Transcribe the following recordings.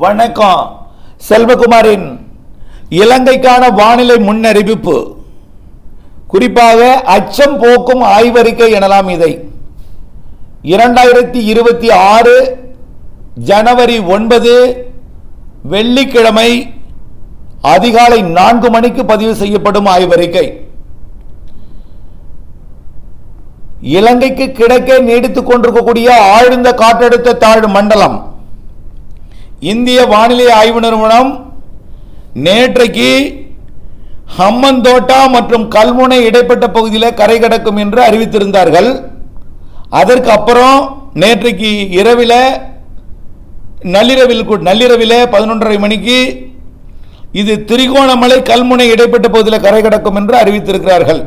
வணக்கம். செல்வகுமாரின் இலங்கைக்கான வானிலை முன்னறிவிப்பு, குறிப்பாக அச்சம் போக்கும் ஆய்வறிக்கை எனலாம். இதை 2026 ஜனவரி 9 வெள்ளிக்கிழமை அதிகாலை 4 மணிக்கு பதிவு செய்யப்படும் ஆய்வறிக்கை. இலங்கைக்கு கிழக்கே நீடித்துக் கொண்டிருக்கக்கூடிய ஆழ்ந்த காற்றழுத்த தாழ்வு மண்டலம் இந்திய வானிலை ஆய்வு நிறுவனம் நேற்றைக்கு ஹம்மந்தோட்டா மற்றும் கல்முனை இடைப்பட்ட பகுதியில் கரை கடக்கும் என்று அறிவித்திருந்தார்கள். அதற்கு அப்புறம் நேற்றைக்கு நள்ளிரவில் 11:30 மணிக்கு இது திரிகோணமலை கல்முனை இடைப்பட்ட பகுதியில் கரை கடக்கும் என்று அறிவித்திருக்கிறார்கள்.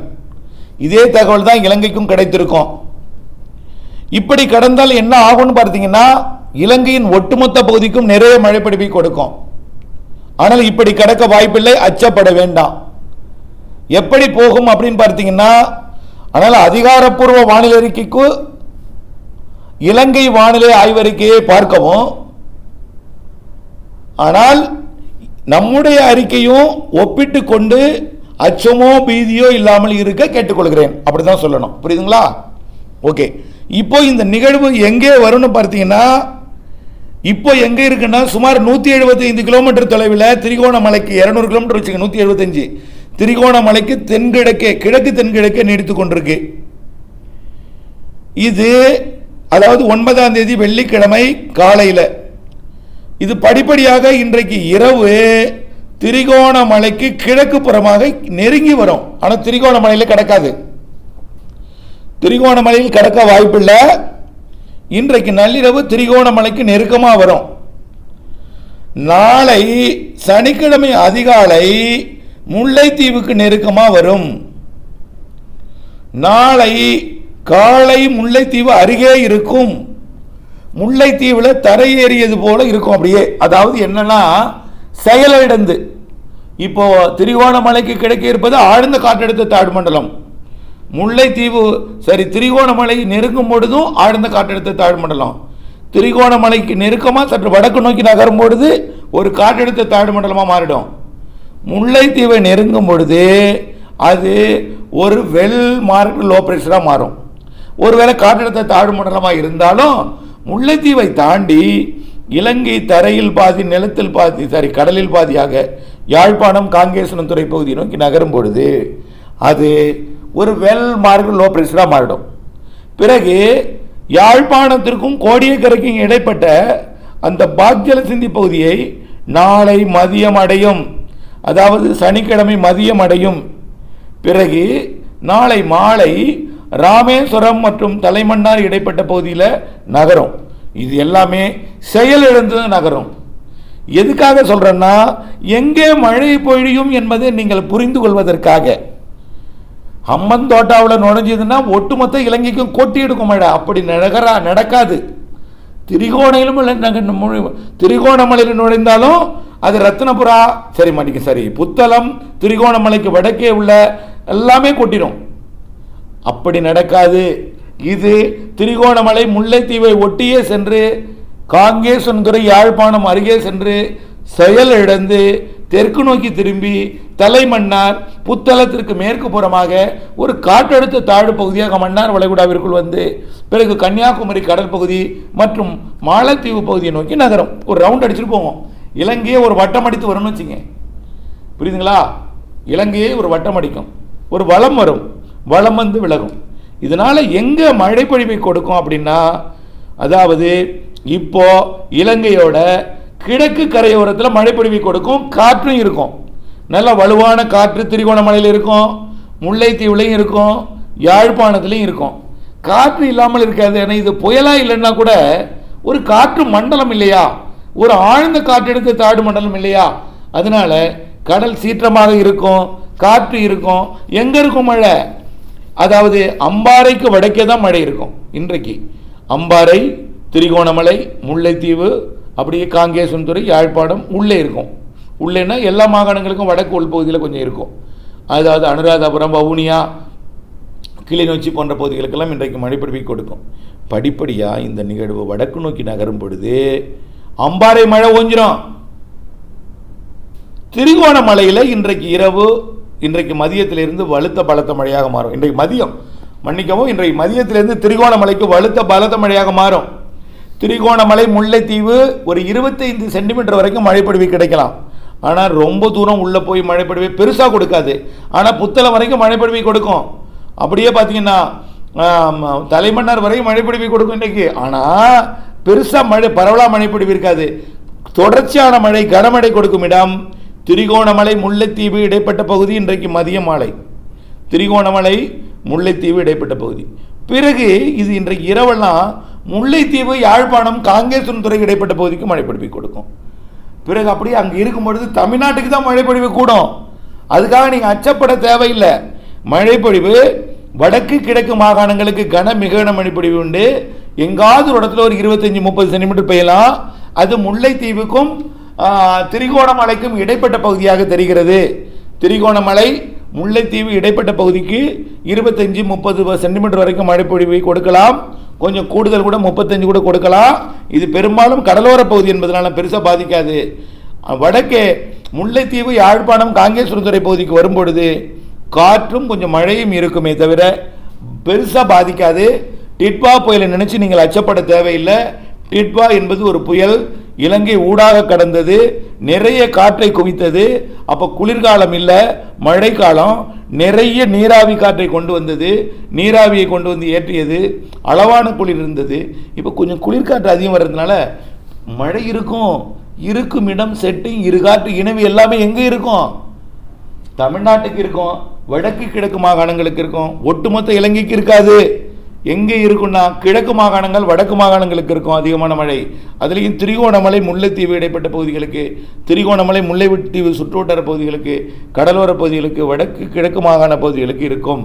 இதே தகவல் தான் இலங்கைக்கும் கிடைத்திருக்கும். இப்படி கடந்தால் என்ன ஆகும்னு பார்த்தீங்கன்னா, இலங்கையின் ஒட்டுமொத்த பகுதிக்கும் நிறைய மழைப்பிடிப்பை கொடுக்கும். ஆனால் இப்படி கடக்க வாய்ப்பில்லை, அச்சப்பட வேண்டாம். எப்படி போகும் அப்படின்னு பார்த்தீங்கன்னா, ஆனால் அதிகாரப்பூர்வ வானிலை அறிக்கைக்கு இலங்கை வானிலை ஆய்வறிக்கையை பார்க்கவும், ஆனால் நம்முடைய அறிக்கையும் ஒப்பிட்டு கொண்டு அச்சமோ பீதியோ இல்லாமல் இருக்க கேட்டுக்கொள்கிறேன். அப்படிதான் சொல்லணும். புரியுதுங்களா? ஓகே. இப்போ இந்த நிகழ்வு எங்கே வரும்னு பார்த்தீங்கன்னா, இப்போ எங்கே இருக்குன்னா சுமார் 175 கிலோமீட்டர் தொலைவில் திரிகோணமலைக்கு 200 கிலோமீட்டர் வச்சுக்க, 175 திரிகோணமலைக்கு கிழக்கு தென்கிழக்கே நீடித்துக் கொண்டிருக்கு. இது அதாவது 9ஆம் தேதி வெள்ளிக்கிழமை காலையில் இது படிப்படியாக இன்றைக்கு இரவு திரிகோணமலைக்கு கிழக்கு புறமாக நெருங்கி வரும். ஆனால் திரிகோணமலையில் கடக்காது. திரிகோணமலையில் கடக்க வாய்ப்பில்லை. இன்றைக்கு நள்ளிரவு திரிகோணமலைக்கு நெருக்கமாக வரும். நாளை சனிக்கிழமை அதிகாலை முல்லைத்தீவுக்கு நெருக்கமாக வரும். நாளை காலை முல்லைத்தீவு அருகே இருக்கும். முல்லைத்தீவில் தரையேறியது போல இருக்கும். அப்படியே அதாவது என்னன்னா, செயலிழந்து இப்போ திரிகோணமலைக்கு கிடைக்க இருப்பது ஆழ்ந்த காற்றழுத்த தாழ்வு மண்டலம். முல்லைத்தீவு திரிகோணமலை நெருங்கும் பொழுதும் ஆழ்ந்த காற்றழுத்த தாழ்வு மண்டலம். திரிகோணமலைக்கு நெருக்கமாக சற்று வடக்கு நோக்கி நகரும் பொழுது ஒரு காற்றழுத்த தாழ்வு மண்டலமாக மாறிடும். முல்லைத்தீவை நெருங்கும் பொழுது அது ஒரு வெல் மார்க் லோ பிரஷராக மாறும். ஒருவேளை காற்றழுத்த தாழ்வு மண்டலமாக இருந்தாலும் முல்லைத்தீவை தாண்டி இலங்கை தரையில் பாதி நிலத்தில் பாதி கடலில் பாதியாக யாழ்ப்பாணம் காங்கேசனம் துறை பகுதியை நோக்கி நகரும் பொழுது அது ஒரு வெல் மார்க் லோ பிரஷராக மாறிடும். பிறகு யாழ்ப்பாணத்திற்கும் கோடியக்கரைக்கும் இடைப்பட்ட அந்த பாக்ஜல சிந்தி பகுதியை நாளை மதியம் அடையும். அதாவது சனிக்கிழமை மதியம் அடையும். பிறகு நாளை மாலை ராமேஸ்வரம் மற்றும் தலைமன்னார் இடைப்பட்ட பகுதியில் நகரும். இது எல்லாமே செயலிழந்து நகரும். எதுக்காக சொல்றேன்னா, எங்கே மழை பொழியும் என்பதை நீங்கள் புரிந்து கொள்வதற்காக. ஹம்மந்தோட்டாவில் நுழைஞ்சதுன்னா ஒட்டுமொத்த இலங்கைக்கும் கொட்டி எடுக்கும் மழை. அப்படி நடக்காது. திரிகோணமலையில் நுழைந்தாலும் அது ரத்னபுரா புத்தளம் திரிகோணமலைக்கு வடக்கே உள்ள எல்லாமே கொட்டிடும். அப்படி நடக்காது. இது திரிகோணமலை முல்லைத்தீவை ஒட்டியே சென்று காங்கேசன்துறை யாழ்ப்பாணம் அருகே சென்று செயல் இழந்து தெற்கு நோக்கி திரும்பி தலைமன்னார் புத்தளத்திற்கு மேற்கு புறமாக ஒரு காற்றழுத்த தாழ்வு பகுதியாக மன்னார் வளைகுடாவிற்குள் வந்து பிறகு கன்னியாகுமரி கடல் பகுதி மற்றும் மாலத்தீவு பகுதியை நோக்கி நகரம். ஒரு ரவுண்ட் அடிச்சுட்டு போவோம். இலங்கையே ஒரு வட்டம் அடித்து வரும்னு வச்சுங்க. புரியுதுங்களா? இலங்கையே ஒரு வட்டம் அடிக்கும். ஒரு வளம் வரும். வளம் வந்து விலகும். இதனால் எங்கே மழை பொழிவை கொடுக்கும் அப்படின்னா, அதாவது இப்போ இலங்கையோட கிழக்கு கரையோரத்தில் மழை பொழிவை கொடுக்கும். காற்றும் இருக்கும். நல்ல வலுவான காற்று திரிகோணமலையில் இருக்கும், முல்லைத்தீவுலையும் இருக்கும், யாழ்ப்பாணத்துலையும் இருக்கும். காற்று இல்லாமல் இருக்காது. ஏன்னா இது புயலா இல்லைன்னா கூட ஒரு காற்று மண்டலம் இல்லையா, ஒரு ஆழ்ந்த காற்றெடுத்த தாழ்வு மண்டலம் இல்லையா, அதனால கடல் சீற்றமாக இருக்கும், காற்று இருக்கும். எங்க இருக்கும் மழை? அதாவது அம்பாறைக்கு வடக்கே தான் மழை இருக்கும். இன்றைக்கு அம்பாறை, திரிகோணமலை, முல்லைத்தீவு, அப்படியே காங்கேசன்துறை, யாழ்ப்பாணம் உள்ளே இருக்கும். உள்ளேன்னா எல்லா மாகாணங்களுக்கும் வடக்கு உள்பகுதியில் கொஞ்சம் இருக்கும். அதாவது அனுராதபுரம், வவுனியா, கிளிநொச்சி போன்ற பகுதிகளுக்கெல்லாம் இன்றைக்கு மழை பொழிவை கொடுக்கும். படிப்படியாக இந்த நிகழ்வு வடக்கு நோக்கி நகரும் பொழுது அம்பாறை மழை ஓஞ்சிரும். திரிகோணமலையில் இன்றைக்கு மதியத்திலிருந்து வலுத்த பலத்த மழையாக மாறும். இன்றைக்கு மதியத்திலிருந்து திரிகோணமலைக்கு வலுத்த பலத்த மழையாக மாறும். திரிகோணமலை, முல்லைத்தீவு ஒரு 25 சென்டிமீட்டர் வரைக்கும் மழைப்பொழிவு கிடைக்கலாம். ஆனால் ரொம்ப தூரம் உள்ளே போய் மழைப்பொழிவை பெருசாக கொடுக்காது. ஆனால் புத்தளம் வரைக்கும் மழைப்பொழிவை கொடுக்கும். அப்படியே பார்த்தீங்கன்னா தலைமன்னார் வரைக்கும் மழைப்பொழிவை கொடுக்கும் இன்றைக்கு. ஆனால் பெருசாக பரவலாக மழைப்பொழிவு இருக்காது. தொடர்ச்சியான மழை, கனமழை கொடுக்கும் இடம் திரிகோணமலை, முல்லைத்தீவு இடைப்பட்ட பகுதி. இன்றைக்கு மதிய மாலை திரிகோணமலை, முல்லைத்தீவு இடைப்பட்ட பகுதி. பிறகு இது இன்றைக்கு இரவெல்லாம் முல்லைத்தீவு, யாழ்ப்பாணம், காங்கேசன்துறை இடைப்பட்ட பகுதிக்கு மழைப்பொழிவு கொடுக்கும். பிறகு அப்படியே அங்கே இருக்கும் பொழுது தமிழ்நாட்டுக்கு தான் மழைப்பொழிவு கூடும். அதுக்காக நீங்கள் அச்சப்பட தேவையில்லை. மழைப்பொழிவு வடக்கு கிழக்கு மாகாணங்களுக்கு மிக கன மழைப்பொழிவு உண்டு. எங்காவது ஒரு இடத்துல ஒரு 25-30 சென்டிமீட்டர் பெய்யலாம். அது முல்லைத்தீவுக்கும் திரிகோணமலைக்கும் இடைப்பட்ட பகுதியாக தெரிகிறது. திரிகோணமலை, முல்லைத்தீவு இடைப்பட்ட பகுதிக்கு 25-30 சென்டிமீட்டர் வரைக்கும் மழைப்பொழிவை கொடுக்கலாம். கொஞ்சம் கூடுதல் கூட 35 கூட கொடுக்கலாம். இது பெரும்பாலும் கடலோர பகுதி என்பதனால பெருசாக பாதிக்காது. வடக்கே முல்லைத்தீவு, யாழ்ப்பாணம், காங்கேசன்துறை பகுதிக்கு வரும்பொழுது காற்றும் கொஞ்சம் மழையும் இருக்குமே தவிர பெருசாக பாதிக்காது. டிட்வா புயலை நினைச்சு நீங்கள் அச்சப்பட தேவையில்லை. டிட்வா என்பது ஒரு புயல், இலங்கை ஊடாக கடந்தது, நிறைய காற்றை குவித்தது. அப்போ குளிர்காலம் இல்லை, மழைக்காலம். நிறைய நீராவி காற்றை கொண்டு வந்தது, நீராவியை கொண்டு வந்து ஏற்றியது, அளவான குளிர் இருந்தது. இப்போ கொஞ்சம் குளிர்காற்று அதிகம் வர்றதுனால மழை இருக்கும் இடம் செட்டிங், இருகாற்று இணைவு எல்லாமே எங்கே இருக்கும்? தமிழ்நாட்டுக்கு இருக்கும், வடக்கு கிழக்கு மாகாணங்களுக்கு இருக்கும், ஒட்டுமொத்த இலங்கைக்கு இருக்காது. எங்கே இருக்குன்னா கிழக்கு மாகாணங்கள், வடக்கு மாகாணங்களுக்கு இருக்கும் அதிகமான மழை. அதுலேயும் திரிகோணமலை, முல்லைத்தீவு இடைப்பட்ட பகுதிகளுக்கு, திரிகோணமலை, முல்லைத்தீவு சுற்றுவட்டார பகுதிகளுக்கு, கடலோர பகுதிகளுக்கு, வடக்கு கிழக்கு மாகாண பகுதிகளுக்கு இருக்கும்.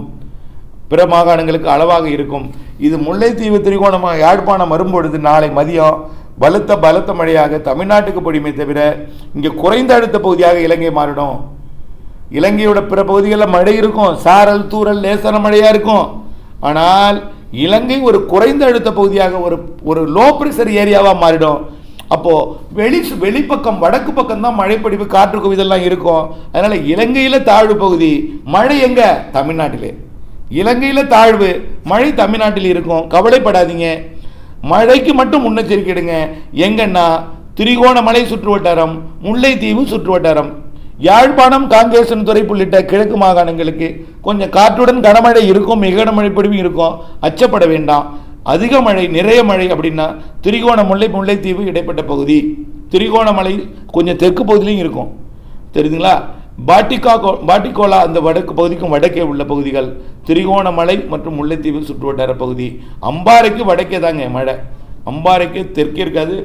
பிற மாகாணங்களுக்கு அளவாக இருக்கும். இது முல்லைத்தீவு, திரிகோணம், யாழ்ப்பாணம் வரும்பொழுது நாளை மதியம் பலத்த மழையாக தமிழ்நாட்டுக்கு பொழியுமே தவிர இங்கே குறைந்த அழுத்த பகுதியாக இலங்கை மாறிடும். இலங்கையோட பிற பகுதிகளில் மழை இருக்கும், சாரல் தூரல் லேசான மழையாக இருக்கும். ஆனால் இலங்கை ஒரு குறைந்த அழுத்த பகுதியாக, ஒரு லோ பிரஷர் ஏரியாவாக மாறிடும். அப்போது வெளிப்பக்கம், வடக்கு பக்கம் தான் மழைப்பொழிவு, காற்று குவிதெல்லாம் இருக்கும். அதனால் இலங்கையில் தாழ்வு பகுதி, மழை எங்கே? தமிழ்நாட்டிலே. இலங்கையில் தாழ்வு, மழை தமிழ்நாட்டில் இருக்கும். கவலைப்படாதீங்க. மழைக்கு மட்டும் முன்னெச்சரிக்கை எடுங்க. எங்கன்னா திரிகோணமலை சுற்றுவட்டாரம், முல்லைத்தீவு சுற்றுவட்டாரம், யாழ்ப்பாணம், காங்கேசன்துறை உள்ளிட்ட கிழக்கு மாகாணங்களுக்கு கொஞ்சம் காற்றுடன் கனமழை இருக்கும், மிக கனமழை பொழிவும் இருக்கும். அச்சப்பட வேண்டாம். அதிக மழை, நிறைய மழை அப்படின்னா திரிகோணமலை, முல்லைத்தீவு இடைப்பட்ட பகுதி, திரிகோணமலை கொஞ்சம் தெற்கு பகுதியிலையும் இருக்கும். தெரியுதுங்களா? பாட்டிகோலா அந்த வடக்கு பகுதிக்கும் வடக்கே உள்ள பகுதிகள் திரிகோணமலை மற்றும் முல்லைத்தீவு சுற்றுவட்டார பகுதி. அம்பாறைக்கு வடக்கே தாங்க மழை, அம்பாறைக்கு தெற்கே இருக்காது.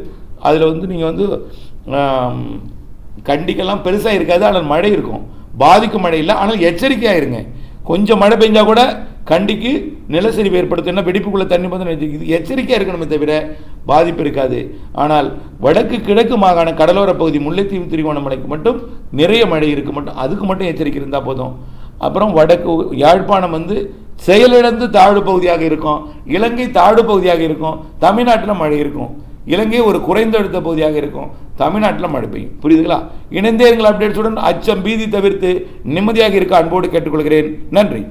அதில் நீங்கள் கண்டிக்கெல்லாம் பெருசாக இருக்காது, ஆனால் மழை இருக்கும். பாதிக்கும் மழை இல்லை, ஆனால் எச்சரிக்கையாக இருங்க. கொஞ்சம் மழை பெஞ்சால் கூட கண்டிக்கு நிலச்சரிவு ஏற்படுத்தினா வெடிப்புக்குள்ளே தண்ணி வந்து இது எச்சரிக்கையாக இருக்கணுமே தவிர பாதிப்பு இருக்காது. ஆனால் வடக்கு கிழக்கு மாகாண கடலோர பகுதி, முல்லைத்தீவு, திரிகோணமலைக்கு மட்டும் நிறைய மழை இருக்குது, அதுக்கு மட்டும் எச்சரிக்கை இருந்தால் போதும். அப்புறம் வடக்கு யாழ்ப்பாணம் செயலிழந்து தாழ்வு பகுதியாக இருக்கும், இலங்கை தாழ்வு பகுதியாக இருக்கும், தமிழ்நாட்டில் மழை இருக்கும். இலங்கை ஒரு குறைந்த அழுத்த பகுதியாக இருக்கும், தமிழ்நாட்டில் மழை பெய்யும். புரியுதுங்களா? இணைந்தே எங்கள் அப்டேட்ஸுடன் அச்சம், பீதி தவிர்த்து நிம்மதியாக இருக்க அன்போடு கேட்டுக்கொள்கிறேன். நன்றி.